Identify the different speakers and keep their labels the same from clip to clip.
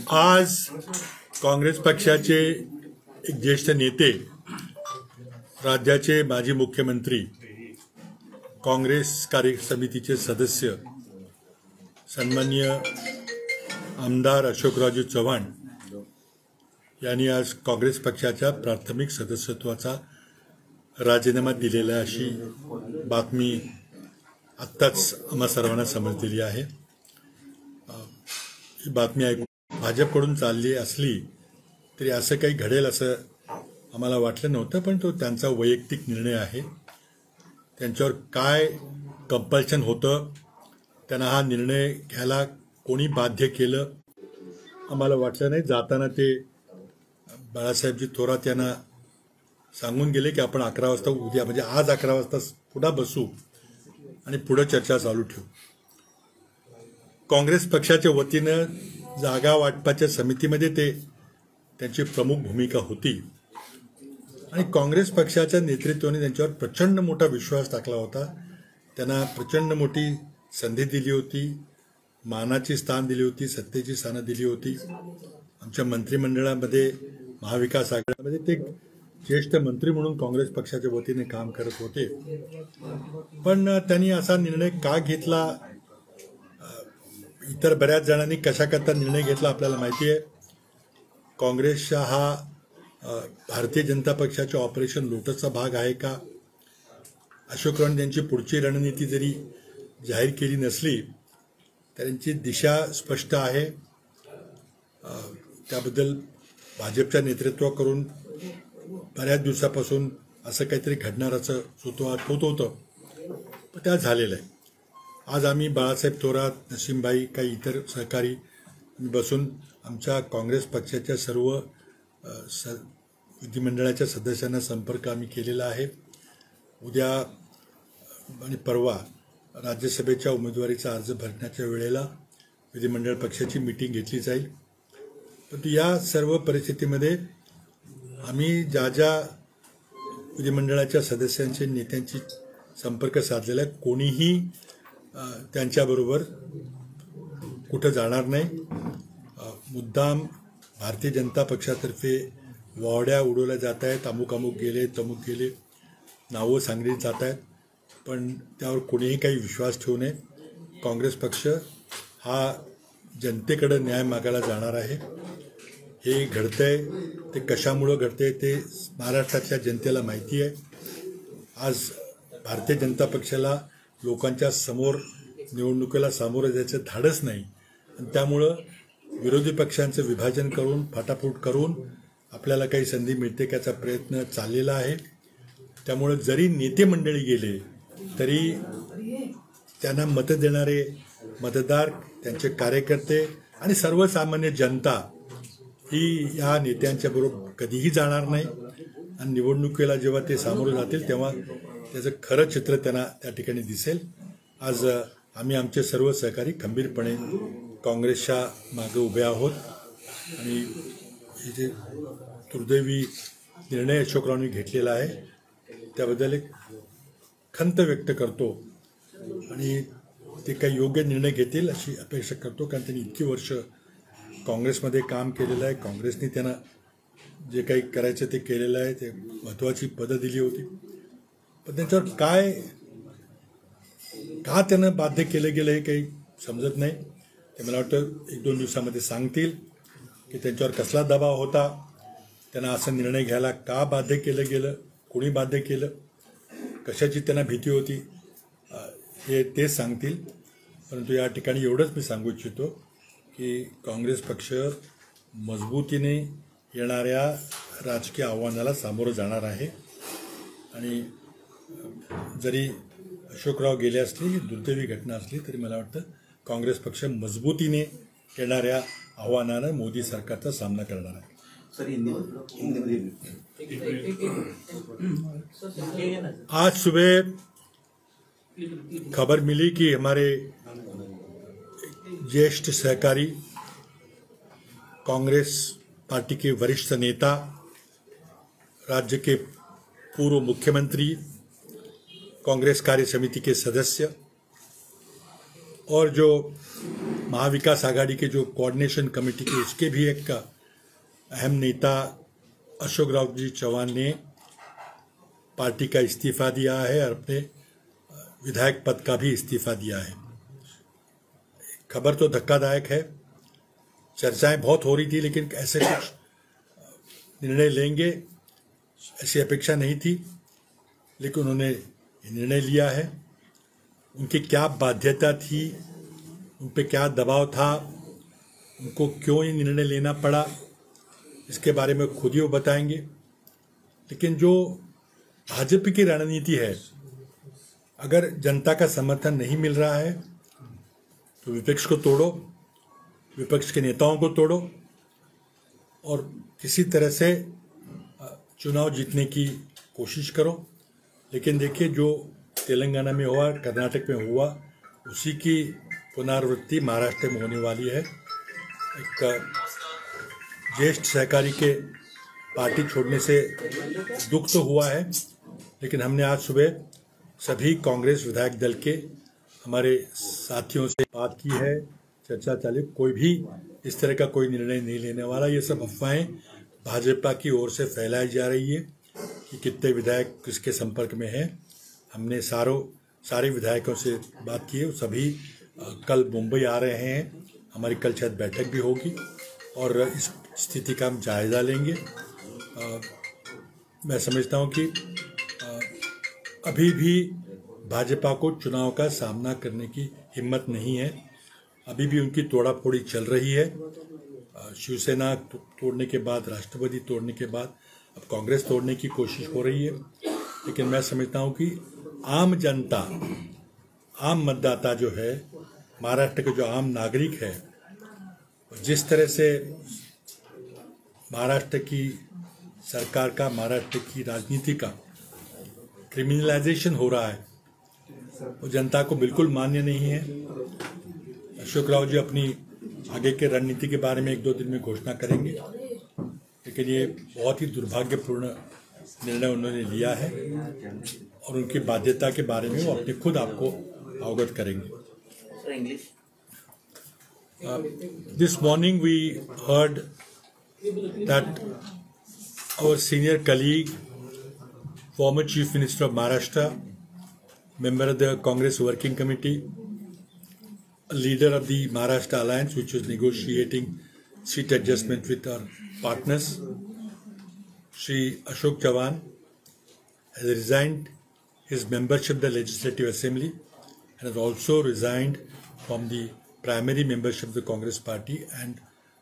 Speaker 1: आज काँग्रेस पक्षाचे एक ज्येष्ठ नेते, राज्याचे माजी मुख्यमंत्री, काँग्रेस कार्य समितीचे सदस्य सन्माननीय आमदार अशोकरावजी चव्हाण यांनी आज काँग्रेस पक्षाच्या प्राथमिक सदस्यत्वाचा राजीनामा दिलेला अशी बातमी आत्ताच आम्हा सर्वांना समजलेली आहे। ही बातमी ऐकून भाजपकडून चालली असली तरी असं काही घडेल असं आम्हाला वाटलं नव्हतं, पण तो त्यांचा वैयक्तिक निर्णय आहे। त्यांच्यावर काय कंपल्शन होतं, त्यांना हा निर्णय घ्यायला कोणी बाध्य केलं आम्हाला वाटलं नाही। जाताना ते बाळासाहेबजी थोरात यांना सांगून गेले की आपण 11 वाजता उद्या म्हणजे आज 11 वाजता पुन्हा बसू आणि पुढे चर्चा चालू ठेवू। काँग्रेस पक्षाच्या वतीनं जागा वाटपाच्या समितीमध्ये त्यांची प्रमुख भूमिका होती आणि काँग्रेस पक्षाच्या नेतृत्वाने त्यांच्यावर प्रचंड मोठा विश्वास टाकला होता। त्यांना प्रचंड मोठी संधी दिली होती, मानाची स्थान दिली होती, सत्तेची स्थानं दिली होती। आमच्या मंत्रिमंडळामध्ये महाविकास आघाडीमध्ये ते ज्येष्ठ मंत्री म्हणून काँग्रेस पक्षाच्या वतीने काम करत होते, पण त्यांनी असा निर्णय का घेतला, इतर बऱ्याच जणांनी कशाकरता निर्णय घेतला आपल्याला माहिती आहे। काँग्रेसचा हा भारतीय जनता पक्षाच्या ऑपरेशन लोटसचा भाग आहे का? अशोकराव यांची पुढची रणनीती जरी जाहीर केली नसली त्यांची दिशा स्पष्ट आहे। त्याबद्दल भाजपच्या नेतृत्वाकडून बऱ्याच दिवसापासून असं काहीतरी घडणाराचं सुतोवाच होत होतं, पण त्या झालेलं आहे। आज आम्ही बाळासाहेब थोरात, नसीमबाई, काही इतर सहकारी बसून आमच्या काँग्रेस पक्षाच्या सर्व विधिमंडळाच्या सदस्यांना संपर्क आम्ही केलेला आहे। उद्या आणि परवा राज्यसभेच्या उमेदवारीचा अर्ज भरण्याच्या वेळेला विधिमंडळ पक्षाची मीटिंग घेतली जाईल। परंतु या सर्व परिस्थितीमध्ये आम्ही ज्या विधिमंडळाच्या सदस्यांचे नेत्यांची संपर्क साधलेला आहे, कोणीही त्यांच्याबरोबर कुठं जाणार नाही। मुद्दाम भारतीय जनता पक्षातर्फे वावड्या उडवल्या जात आहेत, अमुक गेले, तमुक गेले, नावं सांगली जात आहेत, पण त्यावर कोणीही काही विश्वास ठेवू नये। काँग्रेस पक्ष हा जनतेकडे न्याय मागायला जाणार आहे। हे घडतंय ते कशामुळं घडतंय ते महाराष्ट्रातल्या जनतेला माहिती आहे। आज भारतीय जनता पक्षाला लोकांच्या समोर निवडणुकीला सामोरं जायचं धाडस नाही आणि त्यामुळं विरोधी पक्षांचं विभाजन करून फाटाफूट करून आपल्याला काही संधी मिळते याचा प्रयत्न चाललेला आहे। त्यामुळं जरी नेते मंडळी गेले तरी त्यांना मत देणारे मतदार, त्यांचे कार्यकर्ते आणि सर्वसामान्य जनता ही या नेत्यांच्या बरोबर कधीही जाणार नाही आणि निवडणुकीला जेव्हा ते सामोरे जातील तेव्हा त्याचं खरं चित्र त्यांना त्या ठिकाणी दिसेल। आज आम्ही आमचे सर्व सहकारी खंबीरपणे काँग्रेसच्या मागे उभे आहोत आणि हे जे दुर्दैवी निर्णय अशोकरावांनी घेतलेला आहे त्याबद्दल एक खंत व्यक्त करतो आणि ते काही योग्य निर्णय घेतील अशी अपेक्षा करतो, कारण त्यांनी इतकी वर्ष काँग्रेसमध्ये काम केलेलं आहे। काँग्रेसने त्यांना जे काही करायचं ते केलेलं आहे, ते महत्त्वाची पदं दिली होती, पण त्यांच्यावर का त्यांना बाध्य केलं गेलं हे काही समजत नाही। ते मला वाटतं 1-2 दिवसामध्ये सांगतील की त्यांच्यावर कसला दबाव होता, त्यांना असा निर्णय घ्यायला का बाध्य केलं गेलं, कोणी बाध्य केलं, कशाची त्यांना भीती होती, हे तेच सांगतील। परंतु या ठिकाणी एवढंच मी सांगू इच्छितो की काँग्रेस पक्ष मजबूतीने येणाऱ्या राजकीय आव्हानाला सामोरं जाणार आहे आणि जरी अशोकराव गेले असले, दुर्दैवी घटना असली तरी मला वाटतं काँग्रेस पक्ष मजबूतीने येणाऱ्या आव्हानानं मोदी सरकारचा सामना करणार आहे। आज सुबह खबर मिली कि हमारे ज्येष्ठ सहकारी कांग्रेस पार्टी के वरिष्ठ नेता, राज्य के पूर्व मुख्यमंत्री, कांग्रेस कार्य समिति के सदस्य और जो महाविकास आघाड़ी के जो कोऑर्डिनेशन कमेटी के उसके भी एक अहम नेता अशोक राव जी चौहान ने पार्टी का इस्तीफा दिया है और अपने विधायक पद का भी इस्तीफा दिया है। खबर तो धक्कादायक है, चर्चाएं बहुत हो रही थी, लेकिन ऐसे कुछ निर्णय लेंगे ऐसी अपेक्षा नहीं थी, लेकिन उन्होंने निर्णय लिया है। उनकी क्या बाध्यता थी, उन पे क्या दबाव था, उनको क्यों ये निर्णय लेना पड़ा, इसके बारे में खुद ही वो बताएंगे। लेकिन जो भाजपा की रणनीति है, अगर जनता का समर्थन नहीं मिल रहा है तो विपक्ष को तोड़ो, विपक्ष के नेताओं को तोड़ो और किसी तरह से चुनाव जीतने की कोशिश करो। लेकिन देखिए, जो तेलंगाना में हुआ, कर्नाटक में हुआ, उसी की पुनरावृत्ति महाराष्ट्र में होने वाली है। एक ज्येष्ठ सहकारी के पार्टी छोड़ने से दुख तो हुआ है, लेकिन हमने आज सुबह सभी कांग्रेस विधायक दल के हमारे साथियों से बात की है, चर्चा चालू। कोई भी इस तरह का कोई निर्णय नहीं लेने वाला। ये सब अफवाहें भाजपा की ओर से फैलाई जा रही है कि कितने विधायक किसके संपर्क में हैं। हमने सारे विधायकों से बात की है, सभी कल मुंबई आ रहे हैं। हमारी कल शायद बैठक भी होगी और इस स्थिति का हम जायजा लेंगे। मैं समझता हूं कि अभी भी भाजपा को चुनाव का सामना करने की हिम्मत नहीं है। अभी भी उनकी तोड़ाफोड़ी चल रही है। शिवसेना तोड़ने के बाद, राष्ट्रवादी तोड़ने के बाद अब कांग्रेस तोड़ने की कोशिश हो रही है। लेकिन मैं समझता हूं कि आम जनता, आम मतदाता जो है, महाराष्ट्र के जो आम नागरिक है, जिस तरह से महाराष्ट्र की सरकार का, महाराष्ट्र की राजनीति का क्रिमिनलाइजेशन हो रहा है, वो जनता को बिल्कुल मान्य नहीं है। अशोक राव जी अपनी आगे के रणनीति के बारे में 1-2 दिन में घोषणा करेंगे, लेकिन ये बहुत ही दुर्भाग्यपूर्ण निर्णय उन्होंने लिया है और उनकी बाध्यता के बारे में वो अपने खुद आपको अवगत करेंगे। This morning we heard that our senior colleague, former Chief Minister of Maharashtra, member of the Congress Working Committee, a leader of the Maharashtra Alliance, which was negotiating seat adjustment with our partners, Shri Ashok Chavan, has resigned his membership of the Legislative Assembly and has also resigned from the primary membership of the Congress Party and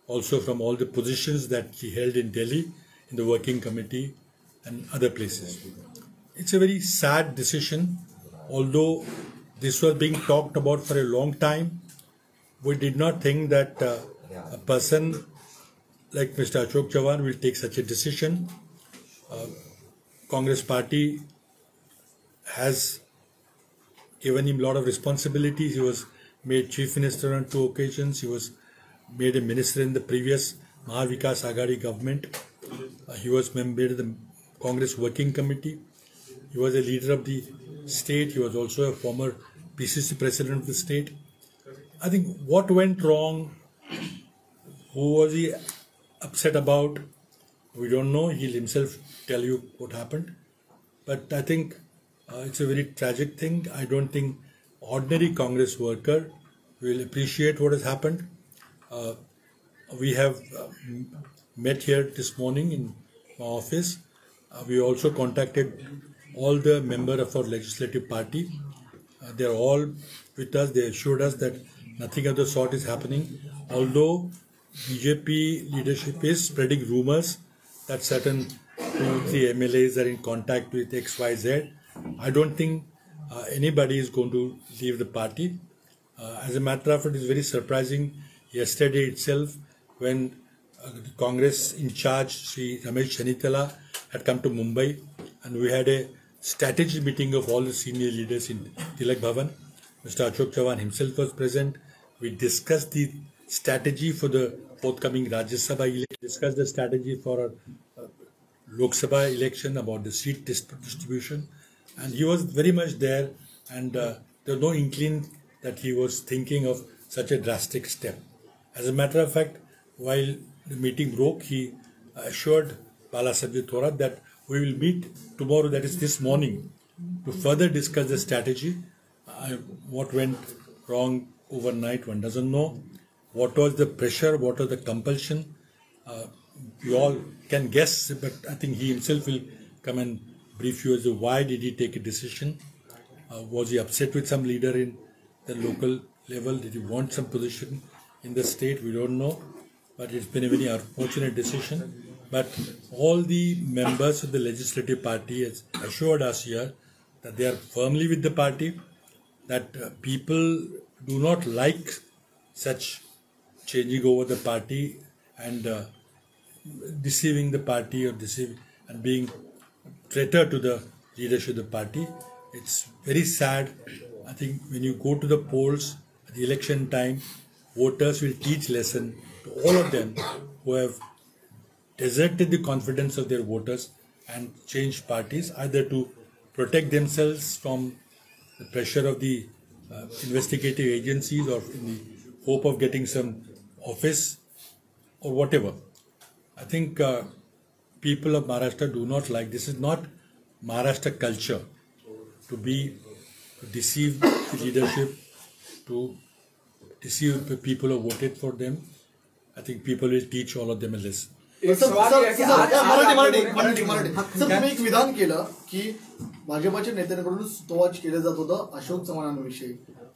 Speaker 1: also from all the positions that he held in Delhi, in the working committee and other places. It's a very sad decision. Although this was being talked about for a long time, we did not think that a person like Mr. Ashok Chavan will take such a decision. Congress Party has given him a lot of responsibilities. He was made Chief Minister on 2 occasions. He was made a minister in the previous Mahavikas Aghadi government. He was member of the Congress Working Committee. He was a leader of the state. He was also a former PCC president of the state. I think what went wrong, who was he upset about, we don't know. He'll himself tell you what happened. But I think it's a very tragic thing. I don't think ordinary Congress worker will appreciate what has happened. We have met here this morning in my office. We also contacted all the members of our legislative party. They are all with us. They assured us that nothing of the sort is happening. Although BJP leadership is spreading rumors that certain 2-3 MLAs are in contact with XYZ, I don't think anybody is going to leave the party. As a matter of fact, it is very surprising. Yesterday itself, when the Congress in charge, Sri Ramesh Chanitala, had come to Mumbai, and we had a strategy meeting of all the senior leaders in Tilak Bhavan. Mr. Ashok Chavan himself was present. We discussed the strategy for the forthcoming Rajya Sabha election, discussed the strategy for Lok Sabha election, about the seat distribution, and he was very much there, and there was no inkling that he was thinking of such a drastic step. As a matter of fact, while the meeting broke, he assured Balasabji Thorat that we will meet tomorrow, that is this morning, to further discuss the strategy. What went wrong overnight, one doesn't know. What was the pressure, what was the compulsion? We all can guess, but I think he himself will come and brief you as to why did he take a decision. Was he upset with some leader in the local level? Did he want some position in the state? We don't know. But it's been a very unfortunate decision. But all the members of the legislative party has assured us here that they are firmly with the party, that people do not like such changing over the party and deceiving the party or and being traitor to the leadership of the party. It's very sad. I think when you go to the polls at the election time, voters will teach lesson to all of them who have deserted the confidence of their voters and changed parties, either to protect themselves from the pressure of the investigative agencies or in the hope of getting some office or whatever. I think people of Maharashtra do not like this. Is not Maharashtra culture to deceive the leadership, to deceive the people who voted for them. I think people will teach all of them a lesson.
Speaker 2: Sir तुम्ही एक विधान केलं की भाजपाच्या नेत्यांकडून स्तोवाच केलं जात होतं अशोक चव्हाणांविषयी.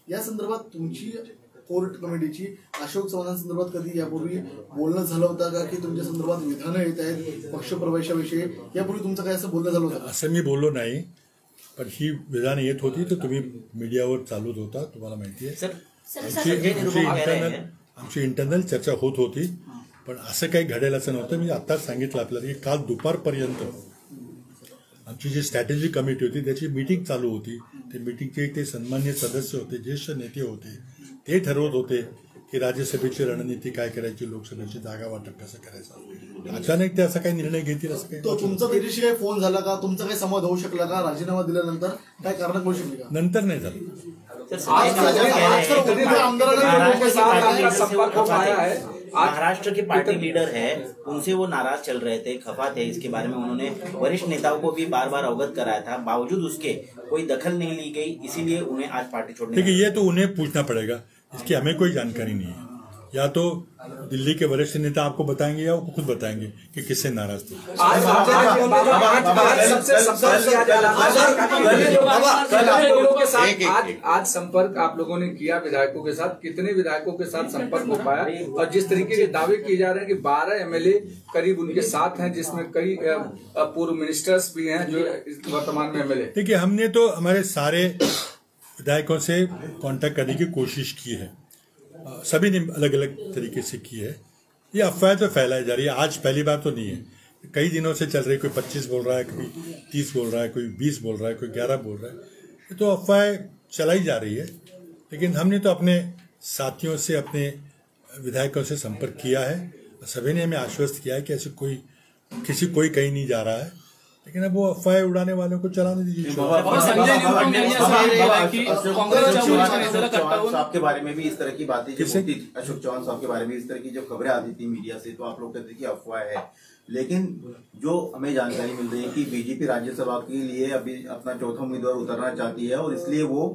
Speaker 2: या संदर्भात तुमची कोर्ट कमिटीची अशोक चव्हाणांसंदर्भात कधी यापूर्वी बोलणं झालं होतं का, की तुमच्या संदर्भात विधानं येत आहेत पक्षप्रवेशाविषयी? यापूर्वी तुमचं काय असं बोलणं झालं होतं?
Speaker 1: असं मी बोललो नाही, पण ही विधान येत होती तर तुम्ही मीडियावर चालूच होता, तुम्हाला माहिती आहे. आमची इंटरनल चर्चा होत होती, पण असं काही घडेल असं नव्हतं. मी आत्ताच सांगितलं आपल्याला की काल दुपारपर्यंत आमची जी स्ट्रॅटेजी कमिटी होती त्याची मीटिंग चालू होती. ते मीटिंगचे ते सन्मान्य सदस्य होते, ज्येष्ठ नेते होते, ते ठरवत होते की राज्यसभेची रणनीती काय करायची, लोकसभेची जागा वाटप कसं करायचं. अचानक ते असा काही निर्णय घेतील असं काही.
Speaker 2: तुमचा त्याच्याशी काही फोन झाला का, तुमचा काही संवाद होऊ शकला का? राजीनामा दिल्यानंतर काय कारण होऊ शकली का?
Speaker 1: नंतर नाही झालं.
Speaker 3: महाराष्ट्र के पार्टी लीडर है, उनसे वो नाराज चल रहे थे, खफा थे. इसके बारे में उन्होंने वरिष्ठ नेताओं को भी बार बार अवगत कराया था, बावजूद उसके कोई दखल नहीं ली गई. इसीलिए उन्हें आज पार्टी छोड़ने.
Speaker 1: देखिए, ये तो उन्हें पूछना पड़ेगा, इसकी हमें कोई जानकारी नहीं है. या तो दिल्ली के वरिष्ठ नेता आपको बताएंगे या वो खुद बताएंगे कि किससे नाराज थे.
Speaker 4: आज संपर्क आप लोगों ने किया विधायकों के साथ, कितने विधायकों के साथ संपर्क हो पाया? और जिस तरीके के दावे किए जा रहे हैं कि 12 एमएलए करीब उनके साथ हैं, जिसमें कई पूर्व मिनिस्टर्स भी हैं जो वर्तमान में एमएलए.
Speaker 1: देखिए, हमने तो हमारे सारे विधायकों से कांटेक्ट करने की कोशिश की है. सभी ने अलग अलग तरीके से की है. ये अफवाह तो फैलाई जा रही है, आज पहली बात तो नहीं है. कई दिनों से चल रही, कोई 25 बोल रहा है, कोई 30 बोल रहा है, कोई 20 बोल रहा है, कोई 11 बोल रहा है. ये तो अफवाह चलाई जा रही है. लेकिन हमने तो अपने साथियों से, अपने विधायकों से संपर्क किया है. सभी ने हमें आश्वस्त किया है कि ऐसे कोई कहीं नहीं जा रहा है. लेकिन अब वो अफवाह उड़ाने वालों को चलाने दीजिए.
Speaker 5: साहब के बारे में भी इस तरह की बातें, अशोक चौहान साहब के बारे में इस तरह की जब खबरें आती थी मीडिया से, तो आप लोग कहते थे कि अफवाह है. लेकिन जो हमें जानकारी मिल रही है कि बीजेपी राज्यसभा के लिए अभी अपना चौथा उम्मीदवार उतारना चाहती है, और इसलिए वो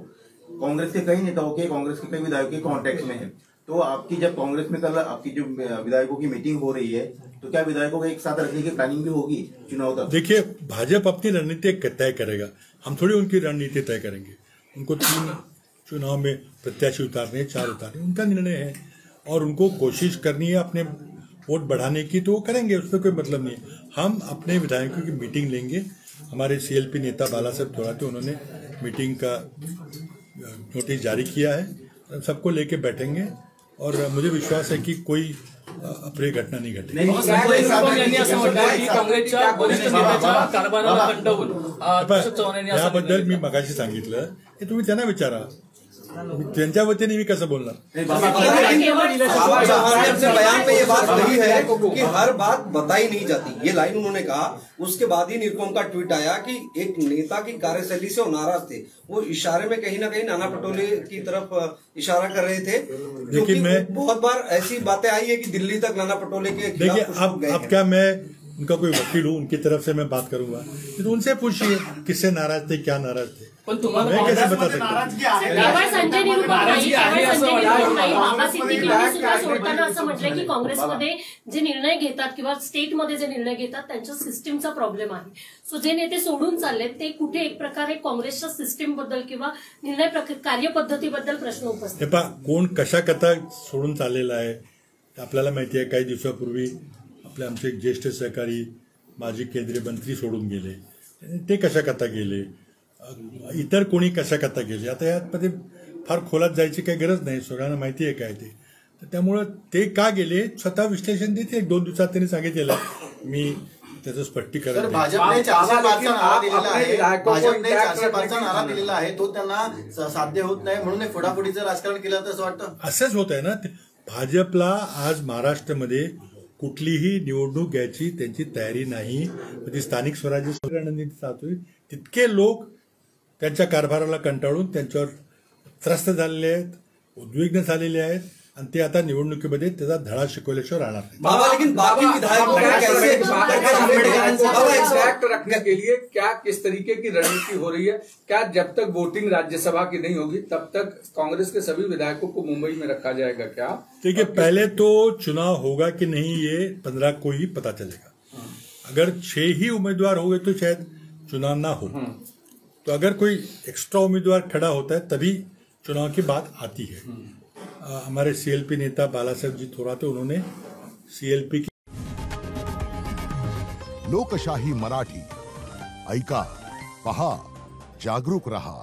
Speaker 5: कांग्रेस के कई नेताओं के, कांग्रेस के कई विधायकों के कॉन्टेक्ट में है. तो आपकी जब कांग्रेस में कल आपकी जो विधायकों की मीटिंग हो रही है, तो क्या विधायकों को एक साथ रखने की प्लानिंग भी होगी चुनाव तक?
Speaker 1: देखिए, भाजपा अपनी रणनीति तय करेगा, हम थोड़ी उनकी रणनीति तय करेंगे. उनको 3 चुनाव में प्रत्याशी उतारने, 4 उतारने, उनका निर्णय है. और उनको कोशिश करनी है अपने वोट बढ़ाने की, तो वो करेंगे, उसमें कोई मतलब नहीं है. हम अपने विधायकों की मीटिंग लेंगे. हमारे सीएलपी नेता बाला साहब थोराटे, उन्होंने मीटिंग का नोटिस जारी किया है. सबको लेके बैठेंगे और मुझे विश्वास है कि कोई अप्रिय घटना नाही घटेल. याबद्दल मी मगाशी सांगितलं, हे तुम्ही त्यांना विचारा. त्यांच्या वतीने मी कसं बोलणार?
Speaker 6: बाबा चौहान ने अपने बयान में ये बात कही है कि हर बात बताई नहीं जाती, ये लाइन उन्होंने कहा। उसके बाद ही निरुपम का ट्वीट आया कि एक नेता की कार्यशैली से वो नाराज थे, वो इशारे में कहीं ना कहीं नाना पटोले की तरफ इशारा कर रहे थे, क्योंकि बहुत बार ऐसी बातें आई है कि दिल्ली तक नाना पटोले के खिलाफ
Speaker 1: देखिए,
Speaker 6: कुछ लोग गए
Speaker 1: अब
Speaker 6: हैं।
Speaker 1: क्या मैं उनका कोई वकील हूँ, उनकी तरफ से मैं बात करूंगा, तो उनसे पूछिए किससे नाराज थे, क्या नाराज थे, मैं कैसे बता सकता हूँ?
Speaker 7: केवळ संजय निरुपम नाही, बाबा सिद्दीकी यांनी सुद्धा सोडताना असं म्हटलंय की काँग्रेसमध्ये जे निर्णय घेतात किंवा स्टेटमध्ये जे निर्णय घेतात त्यांच्या सिस्टीमचा प्रॉब्लेम आहे. सो जे नेते सोडून चाललेत ते कुठे एक प्रकारे काँग्रेसच्या सिस्टीम बद्दल किंवा निर्णय कार्यपद्धतीबद्दल प्रश्न उपस्थित.
Speaker 1: हे पहा, कोण कशा कथा सोडून चाललेला आहे आपल्याला माहिती आहे. काही दिवसापूर्वी आपले आमचे एक ज्येष्ठ सहकारी माजी केंद्रीय मंत्री सोडून गेले, ते कशा कथा गेले, इतर कोणी कशा कथा गेले. आता यामध्ये फार खोलात जायची काही गरज नाही, सगळ्यांना माहिती आहे काय ते. तर त्यामुळं ते का गेले स्वतः विश्लेषण देते. 1-2 दिवसात त्यांनी सांगितलेलं, मी त्याचं स्पष्टीकरण देईन.
Speaker 2: भाजपने 405चा नारा दिलेला आहे, भाजपने 405चा नारा दिलेला आहे, तो त्यांना साध्य होत नाही म्हणून फोडाफोडीचं राजकारण केलं असं वाटतं.
Speaker 1: असंच होत आहे ना. भाजपला आज महाराष्ट्रामध्ये कुठलीही निवडणूक घ्यायची त्यांची तयारी नाही. ती स्थानिक स्वराज्य रणनीती चालतोय, तितके लोक त्यांच्या कारभाराला कंटाळून त्यांच्यावर त्रस्त झालेले आहेत, उद्विग्न झालेले आहेत, आणि ते आता निवडणुकीमध्ये त्याचा धडा शिकवल्याशिवाय राहणार नाही.
Speaker 6: बाबा, लेकिन बाकी विधायकों को कैसे
Speaker 4: इंटैक्ट रखने के लिए क्या किस तरीके की रणनीति हो रही है? क्या जब तक वोटिंग राज्यसभा की नहीं होगी तब तक कांग्रेस के सभी विधायकों को मुंबई में रखा जाएगा क्या?
Speaker 1: देखिए, पहले तो चुनाव होगा कि नहीं ये 15 को ही पता चलेगा. अगर 6 ही उम्मीदवार हो गए तो शायद चुनाव ना हो. तो अगर कोई एक्स्ट्रा उम्मीदवार खड़ा होता है तभी चुनाव की बात आती है. हमारे सीएलपी नेता बालासाहेब जी थोरात, उन्होंने सीएलपी की
Speaker 8: लोकशाही मराठी ऐका, पहा, जागरूक रहा.